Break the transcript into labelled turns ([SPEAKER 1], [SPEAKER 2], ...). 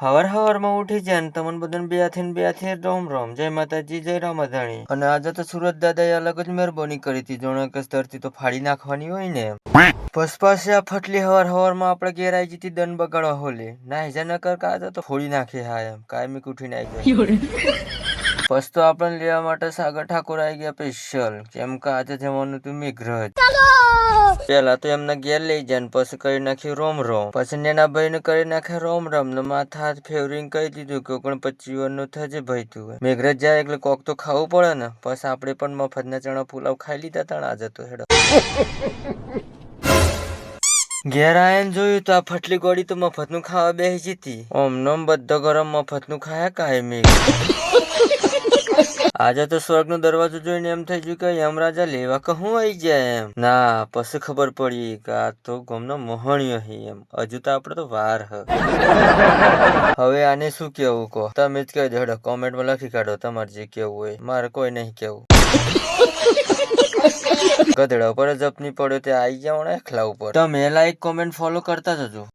[SPEAKER 1] હવારમાં ઉઠી જાય ને તમને બધાને બે હાથે રોમ રોમ, જય માતાજી, જય રામાધાણી. અને આજે તો સુરત દાદાએ અલગ જ મહેરબાની કરી હતી, જોણે કે ધરતી તો ફાડી નાખવાની હોય ને. બસ પાસે આ ફટલી હવારમાં આપણે ઘેર આવી જતી દન બગાડવા હોલી ના હેજા ન કર આજે તો ફોડી નાખી. હા એમ કાયમી ઉઠીને આવી ગયો. બસ તો આપણને લેવા માટે સાગર ઠાકોર આવી ગયા સ્પેશિયલ, કેમ કે આજે જવાનું હતું મેઘરજ. પેલા તો એમને ઘેર લઈ જાય ને પછી કરી નાખ્યું રોમ રોમ, પછી નેના ભાઈ ને કરી નાખ્યા રોમ રોમ ને માથા હાથ ફેવરીને કહી દીધું કે 25 વર્ષનું થજે ભાઈ તું. મેઘરજ જાય એટલે કોક તો ખાવું પડે ને, પછી આપણે પણ મફતના ચણા પુલાવ ખાઈ લીધા તા આજે તો હેડો. ઘેર આયન જોયું તો આ ફટલી ગોળી તો મફત નું ખાવા બેસી જતી. ઓમ બધો ગરમ મફત નું ખાયા કાયમી. આજે તો સ્વર્ગ નો દરવાજો જોઈને એમ થઈ ગયું કે યમરાજા લેવા કે હું આવી જાય એમ. ના પછી ખબર પડી કે આ તો ગમનો મોહણીયો હી એમ. હજુ તો આપડે તો વાર હ. હવે આને શું કેવું કહો તમે જ કહી દો, કોમેન્ટમાં લખી કાઢો તમારે જે કેવું હોય, મારે કોઈ નહીં કેવું. ગધડા ઉપર જપની પડ્યો તે આવી ગયા એકલા ઉપર. તમે લાઈક કોમેન્ટ ફોલો કરતા જજો.